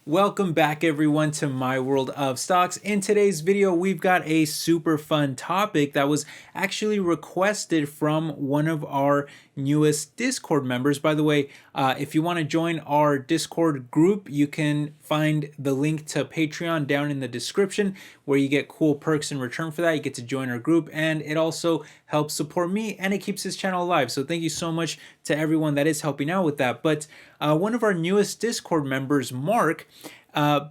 Welcome back everyone to my world of stocks. In today's video, we've got a super fun topic that was actually requested from one of our newest Discord members. By the way, if you want to join our Discord group, you can find the link to Patreon down in the description where you get cool perks in return for that. You get to join our group and it also helps support me and it keeps this channel alive. So thank you so much to everyone that is helping out with that. But one of our newest Discord members, Mark,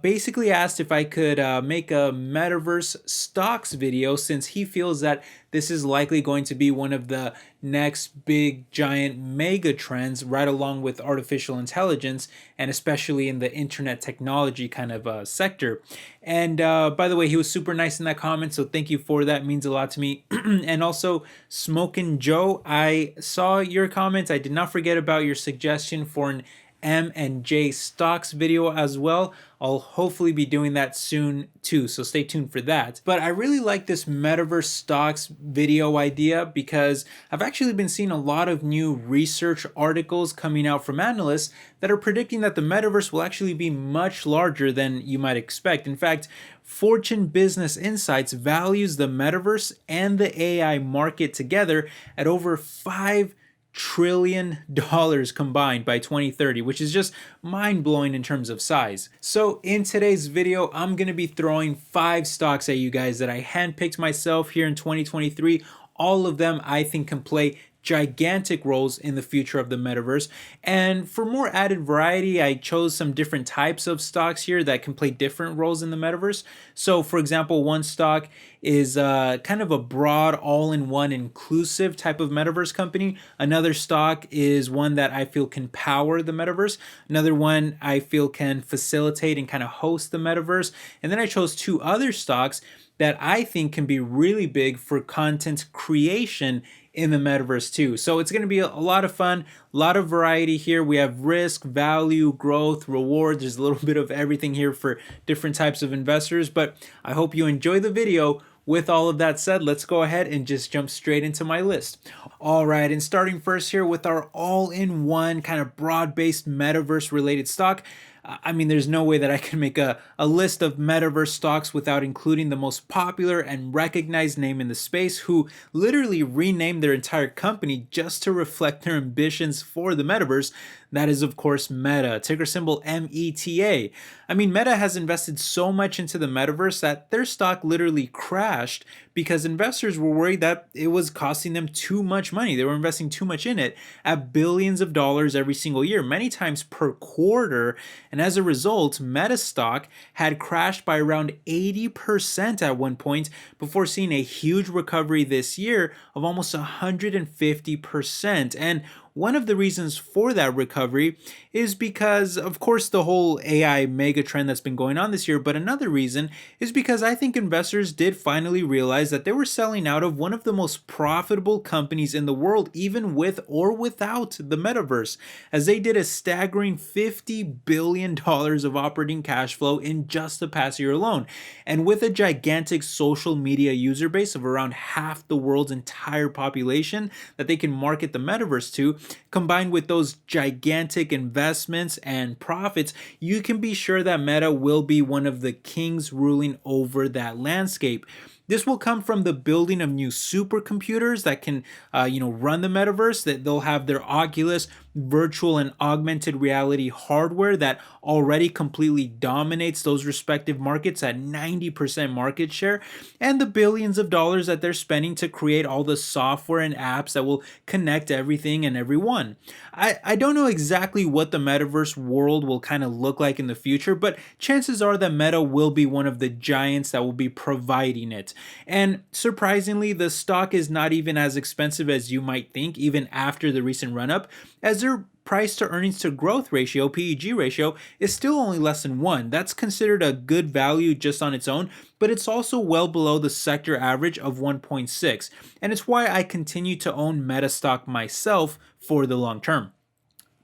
basically asked if I could make a Metaverse stocks video since he feels that this is likely going to be one of the next big giant mega trends right along with artificial intelligence and especially in the internet technology kind of sector. And by the way, he was super nice in that comment, so thank you for that. It means a lot to me. And also Smokin' Joe, I saw your comments. I did not forget about your suggestion for an M and J stocks video as well. I'll hopefully be doing that soon too, so stay tuned for that. But I really like this Metaverse stocks video idea because I've actually been seeing a lot of new research articles coming out from analysts that are predicting that the Metaverse will actually be much larger than you might expect. In fact, Fortune Business Insights values the Metaverse and the AI market together at over $5 trillion combined by 2030, which is just mind-blowing in terms of size. So in today's video, I'm going to be throwing 5 stocks at you guys that I handpicked myself here in 2023. All of them I think can play gigantic roles in the future of the metaverse. And for more added variety, I chose some different types of stocks here that can play different roles in the metaverse. So for example, one stock is kind of a broad all-in-one inclusive type of metaverse company. Another stock is one that I feel can power the metaverse. Another one I feel can facilitate and kind of host the metaverse. And then I chose 2 other stocks that I think can be really big for content creation in the metaverse too. So it's going to be a lot of fun, a lot of variety here. We have risk, value, growth, reward. There's a little bit of everything here for different types of investors, but I hope you enjoy the video. With all of that said, let's go ahead and just jump straight into my list. All right, and starting first here with our all-in-one kind of broad-based metaverse related stock. I mean, there's no way that I can make a list of metaverse stocks without including the most popular and recognized name in the space who literally renamed their entire company just to reflect their ambitions for the metaverse. That is, of course, Meta, ticker symbol META. I mean, Meta has invested so much into the metaverse that their stock literally crashed because investors were worried that it was costing them too much money. They were investing too much in it at billions of dollars every single year, many times per quarter. And as a result, Meta stock had crashed by around 80% at one point before seeing a huge recovery this year of almost 150%. And one of the reasons for that recovery is because, of course, the whole AI mega trend that's been going on this year, but another reason is because I think investors did finally realize that they were selling out of one of the most profitable companies in the world, even with or without the metaverse, as they did a staggering $50 billion of operating cash flow in just the past year alone. And with a gigantic social media user base of around half the world's entire population that they can market the metaverse to, combined with those gigantic investments and profits, you can be sure that Meta will be one of the kings ruling over that landscape. This will come from the building of new supercomputers that can, run the metaverse. That they'll have their Oculus virtual and augmented reality hardware that already completely dominates those respective markets at 90% market share, and the billions of dollars that they're spending to create all the software and apps that will connect everything and everyone. I don't know exactly what the metaverse world will kind of look like in the future, but chances are that Meta will be one of the giants that will be providing it. And surprisingly, the stock is not even as expensive as you might think, even after the recent run-up, as their price to earnings to growth ratio, PEG ratio, is still only less than 1. That's considered a good value just on its own, but it's also well below the sector average of 1.6. And it's why I continue to own Meta stock myself for the long term.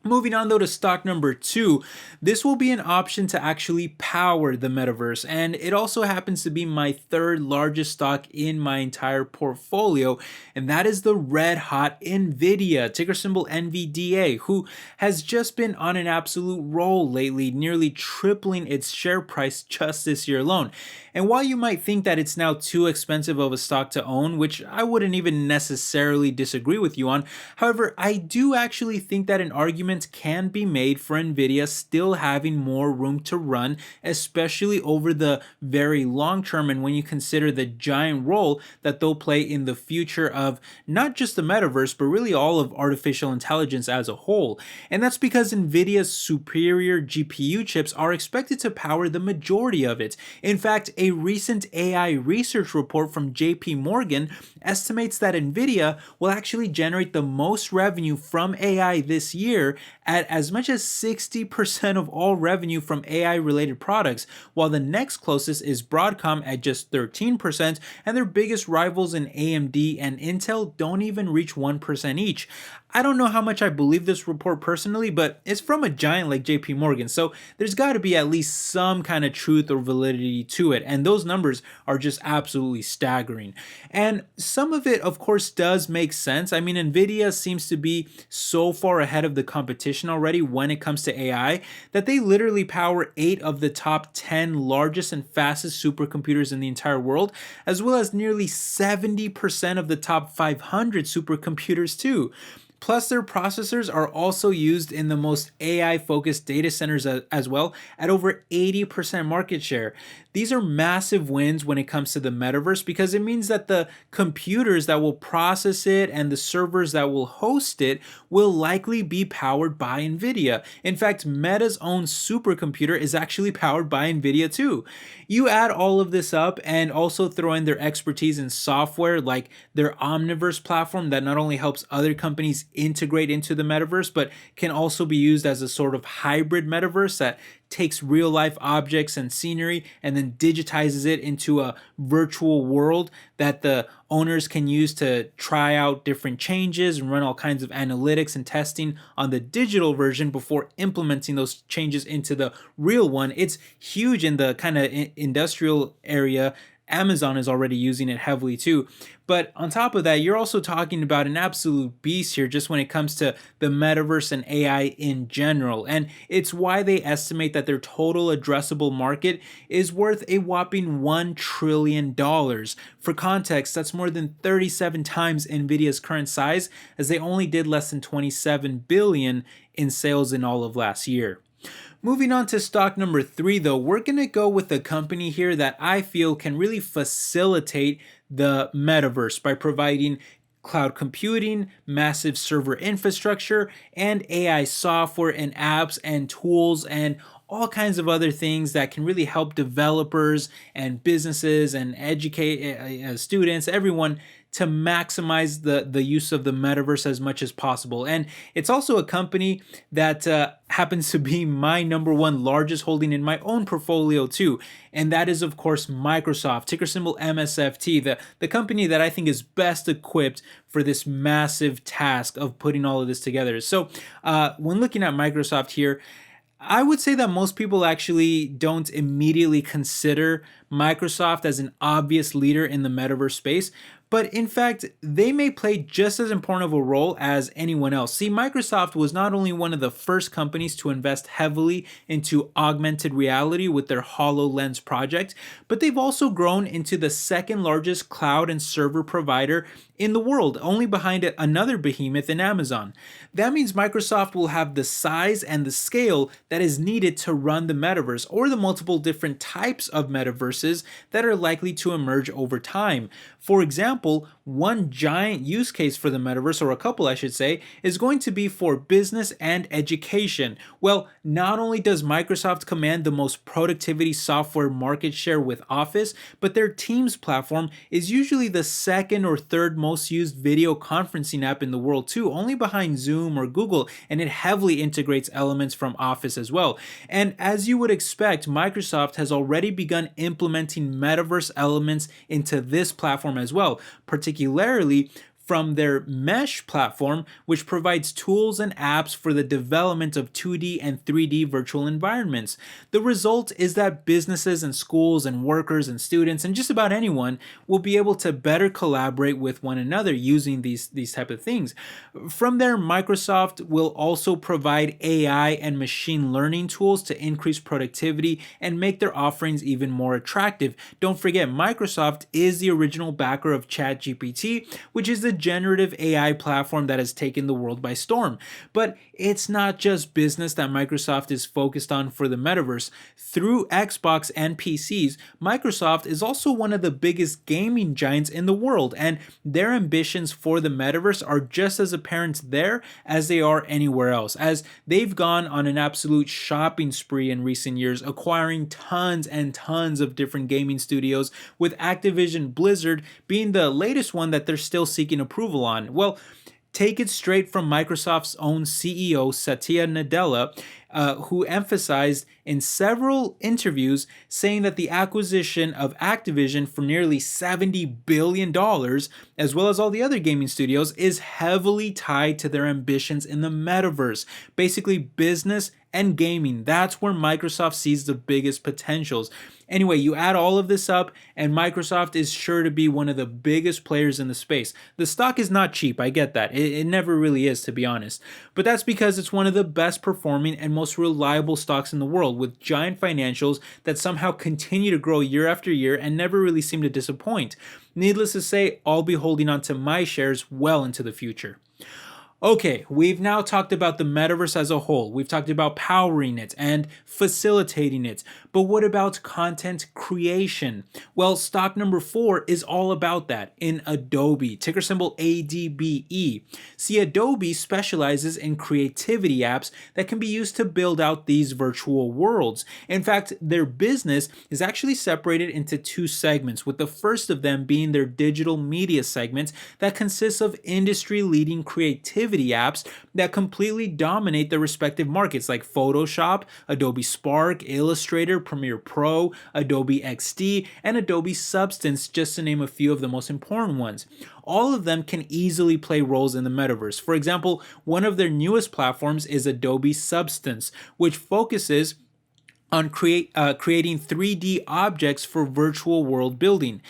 Moving on though to stock number 2, this will be an option to actually power the metaverse, and it also happens to be my third largest stock in my entire portfolio, and that is the red hot Nvidia, ticker symbol NVDA, who has just been on an absolute roll lately, nearly tripling its share price just this year alone. And while you might think that it's now too expensive of a stock to own, which I wouldn't even necessarily disagree with you on, however, I do actually think that an argument can be made for Nvidia still having more room to run, especially over the very long term, and when you consider the giant role that they'll play in the future of not just the metaverse, but really all of artificial intelligence as a whole. And that's because Nvidia's superior GPU chips are expected to power the majority of it. In fact, a recent AI research report from JP Morgan estimates that Nvidia will actually generate the most revenue from AI this year at as much as 60% of all revenue from AI related products, while the next closest is Broadcom at just 13%, and their biggest rivals in AMD and Intel don't even reach 1% each. I don't know how much I believe this report personally, but it's from a giant like JP Morgan, so there's got to be at least some kind of truth or validity to it, and those numbers are just absolutely staggering. And some of it, of course, does make sense. I mean, Nvidia seems to be so far ahead of the competition already when it comes to AI that they literally power 8 of the top 10 largest and fastest supercomputers in the entire world, as well as nearly 70% of the top 500 supercomputers too. Plus, their processors are also used in the most AI-focused data centers as well, at over 80% market share. These are massive wins when it comes to the metaverse because it means that the computers that will process it and the servers that will host it will likely be powered by Nvidia. In fact, Meta's own supercomputer is actually powered by Nvidia too. You add all of this up and also throw in their expertise in software like their Omniverse platform that not only helps other companies integrate into the metaverse, but can also be used as a sort of hybrid metaverse that takes real life objects and scenery and then digitizes it into a virtual world that the owners can use to try out different changes and run all kinds of analytics and testing on the digital version before implementing those changes into the real one. It's huge in the kind of industrial area. Amazon is already using it heavily too. But on top of that, you're also talking about an absolute beast here just when it comes to the metaverse and AI in general. And it's why they estimate that their total addressable market is worth a whopping $1 trillion. For context, that's more than 37 times Nvidia's current size, as they only did less than 27 billion in sales in all of last year. Moving on to stock number 3 though, we're going to go with a company here that I feel can really facilitate the metaverse by providing cloud computing, massive server infrastructure, and AI software and apps and tools and all kinds of other things that can really help developers and businesses and educate students, everyone, to maximize the use of the metaverse as much as possible. And it's also a company that happens to be my number 1 largest holding in my own portfolio too. And that is, of course, Microsoft, ticker symbol MSFT, the company that I think is best equipped for this massive task of putting all of this together. So when looking at Microsoft here, I would say that most people actually don't immediately consider Microsoft as an obvious leader in the metaverse space, but in fact, they may play just as important of a role as anyone else. See, Microsoft was not only one of the first companies to invest heavily into augmented reality with their HoloLens project, but they've also grown into the second largest cloud and server provider in the world, only behind another behemoth in Amazon. That means Microsoft will have the size and the scale that is needed to run the metaverse or the multiple different types of metaverses that are likely to emerge over time. For example, one giant use case for the metaverse, or a couple I should say, is going to be for business and education. Well, not only does Microsoft command the most productivity software market share with Office, but their Teams platform is usually the second or third most used video conferencing app in the world too, only behind Zoom or Google, and it heavily integrates elements from Office as well. And as you would expect, Microsoft has already begun implementing metaverse elements into this platform as well, particularly from their Mesh platform, which provides tools and apps for the development of 2D and 3D virtual environments. The result is that businesses and schools and workers and students and just about anyone will be able to better collaborate with one another using these type of things. From there, Microsoft will also provide AI and machine learning tools to increase productivity and make their offerings even more attractive. Don't forget, Microsoft is the original backer of ChatGPT, which is the generative AI platform that has taken the world by storm. But it's not just business that Microsoft is focused on for the metaverse. Through Xbox and PCs, Microsoft is also one of the biggest gaming giants in the world, and their ambitions for the metaverse are just as apparent there as they are anywhere else, as they've gone on an absolute shopping spree in recent years, acquiring tons and tons of different gaming studios, with Activision Blizzard being the latest one that they're still seeking approval on. Well, take it straight from Microsoft's own CEO, Satya Nadella, who emphasized in several interviews saying that the acquisition of Activision for nearly $70 billion, as well as all the other gaming studios, is heavily tied to their ambitions in the metaverse. Basically, business and gaming, that's where Microsoft sees the biggest potentials. Anyway, you add all of this up, and Microsoft is sure to be one of the biggest players in the space. The stock is not cheap, I get that. It never really is, to be honest. But that's because it's one of the best performing and most reliable stocks in the world, with giant financials that somehow continue to grow year after year and never really seem to disappoint. Needless to say, I'll be holding on to my shares well into the future. Okay, we've now talked about the metaverse as a whole. We've talked about powering it and facilitating it. But what about content creation? Well, stock number 4 is all about that in Adobe, ticker symbol ADBE. See, Adobe specializes in creativity apps that can be used to build out these virtual worlds. In fact, their business is actually separated into 2 segments, with the first of them being their digital media segment that consists of industry-leading creativity apps that completely dominate their respective markets, like Photoshop, Adobe Spark, Illustrator, Premiere Pro, Adobe XD, and Adobe Substance, just to name a few of the most important ones. All of them can easily play roles in the metaverse. For example, one of their newest platforms is Adobe Substance, which focuses on creating 3D objects for virtual world building.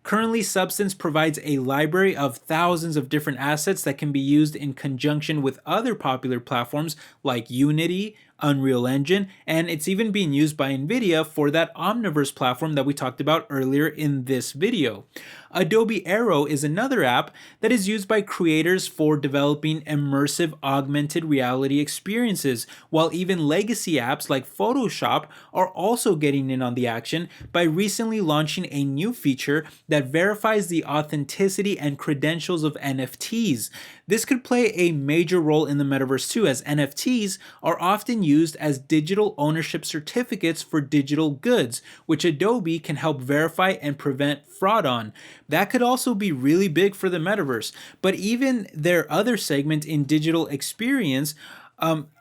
Currently, Substance provides a library of thousands of different assets that can be used in conjunction with other popular platforms like Unity, Unreal Engine, and it's even being used by NVIDIA for that Omniverse platform that we talked about earlier in this video. Adobe Aero is another app that is used by creators for developing immersive augmented reality experiences, while even legacy apps like Photoshop are also getting in on the action by recently launching a new feature that verifies the authenticity and credentials of NFTs. This could play a major role in the metaverse too, as NFTs are often used as digital ownership certificates for digital goods, which Adobe can help verify and prevent fraud on. That could also be really big for the metaverse. But even their other segment in digital experience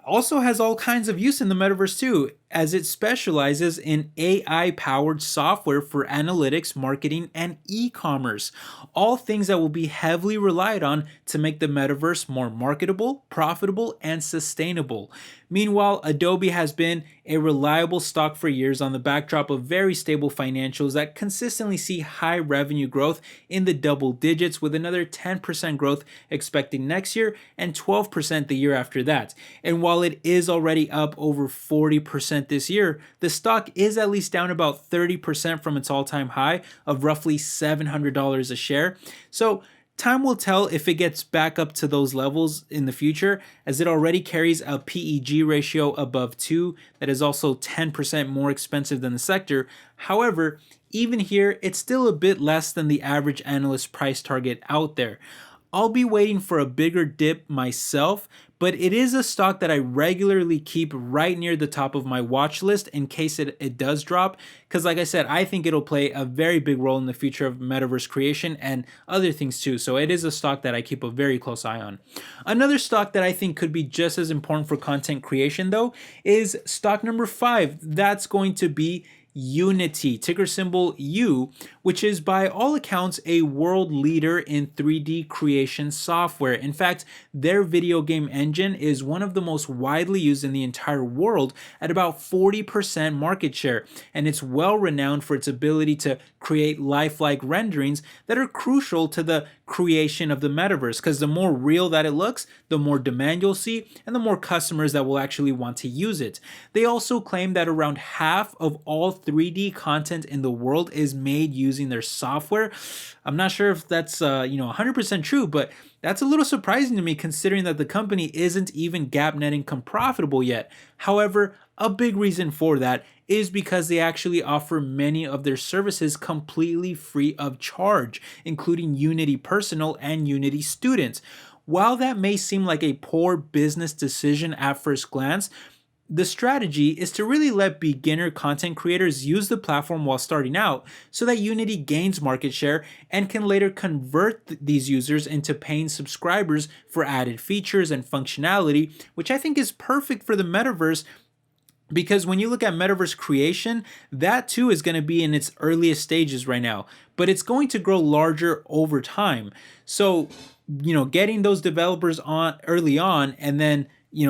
also has all kinds of use in the metaverse too, as it specializes in AI-powered software for analytics, marketing, and e-commerce. All things that will be heavily relied on to make the metaverse more marketable, profitable, and sustainable. Meanwhile, Adobe has been a reliable stock for years on the backdrop of very stable financials that consistently see high revenue growth in the double digits, with another 10% growth expected next year and 12% the year after that. And while it is already up over 40% this year, the stock is at least down about 30% from its all-time high of roughly $700 a share. So time will tell if it gets back up to those levels in the future, as it already carries a PEG ratio above 2 that is also 10% more expensive than the sector. However, even here, it's still a bit less than the average analyst price target out there. I'll be waiting for a bigger dip myself, but it is a stock that I regularly keep right near the top of my watch list in case it does drop, because like I said, I think it'll play a very big role in the future of metaverse creation and other things too, so it is a stock that I keep a very close eye on. Another stock that I think could be just as important for content creation though is stock number 5. That's going to be Unity, ticker symbol U, which is by all accounts a world leader in 3D creation software. In fact, their video game engine is one of the most widely used in the entire world at about 40% market share, and it's well renowned for its ability to create lifelike renderings that are crucial to the creation of the metaverse, because the more real that it looks, the more demand you'll see and the more customers that will actually want to use it. They also claim that around half of all 3D content in the world is made using their software. I'm not sure if that's 100% true, but that's a little surprising to me considering that the company isn't even GAAP net income profitable yet. However, a big reason for that is because they actually offer many of their services completely free of charge, including Unity Personal and Unity Students. While that may seem like a poor business decision at first glance, the strategy is to really let beginner content creators use the platform while starting out so that Unity gains market share and can later convert these users into paying subscribers for added features and functionality, which I think is perfect for the metaverse. Because when you look at metaverse creation, that too is going to be in its earliest stages right now, but it's going to grow larger over time. So, getting those developers on early on and then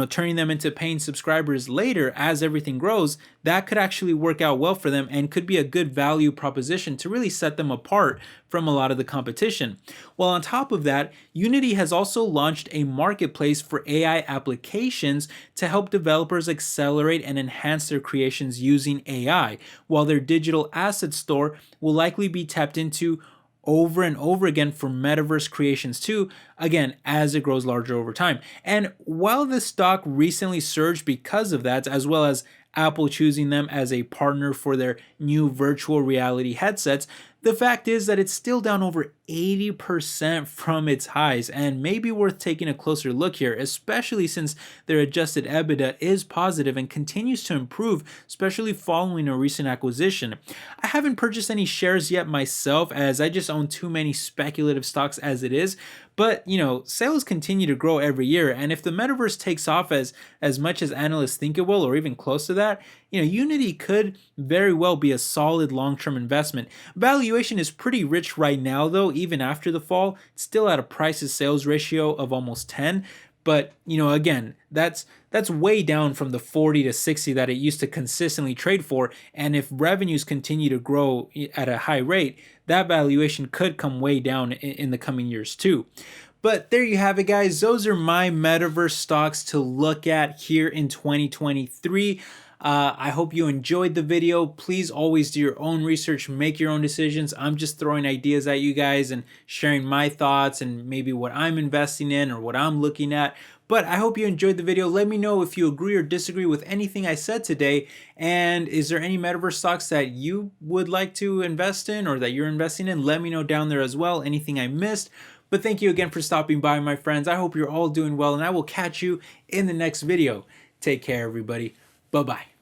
turning them into paying subscribers later as everything grows, that could actually work out well for them and could be a good value proposition to really set them apart from a lot of the competition. Well, on top of that, Unity has also launched a marketplace for AI applications to help developers accelerate and enhance their creations using AI, while their digital asset store will likely be tapped into over and over again for metaverse creations too, again, as it grows larger over time. And while the stock recently surged because of that, as well as Apple choosing them as a partner for their new virtual reality headsets, the fact is that it's still down over 80% from its highs and may be worth taking a closer look here, especially since their adjusted EBITDA is positive and continues to improve, especially following a recent acquisition. I haven't purchased any shares yet myself as I just own too many speculative stocks as it is, but sales continue to grow every year, and if the metaverse takes off as much as analysts think it will, or even close to that, Unity could very well be a solid long-term investment. Valuation is pretty rich right now though, even after the fall. It's still at a price to sales ratio of almost 10. But, again, that's way down from the 40 to 60 that it used to consistently trade for. And if revenues continue to grow at a high rate, that valuation could come way down in the coming years too. But there you have it, guys. Those are my metaverse stocks to look at here in 2023. I hope you enjoyed the video. Please always do your own research, make your own decisions. I'm just throwing ideas at you guys and sharing my thoughts and maybe what I'm investing in or what I'm looking at. But I hope you enjoyed the video. Let me know if you agree or disagree with anything I said today. And is there any metaverse stocks that you would like to invest in or that you're investing in? Let me know down there as well. Anything I missed. But thank you again for stopping by, my friends. I hope you're all doing well, and I will catch you in the next video. Take care, everybody. Bye-bye.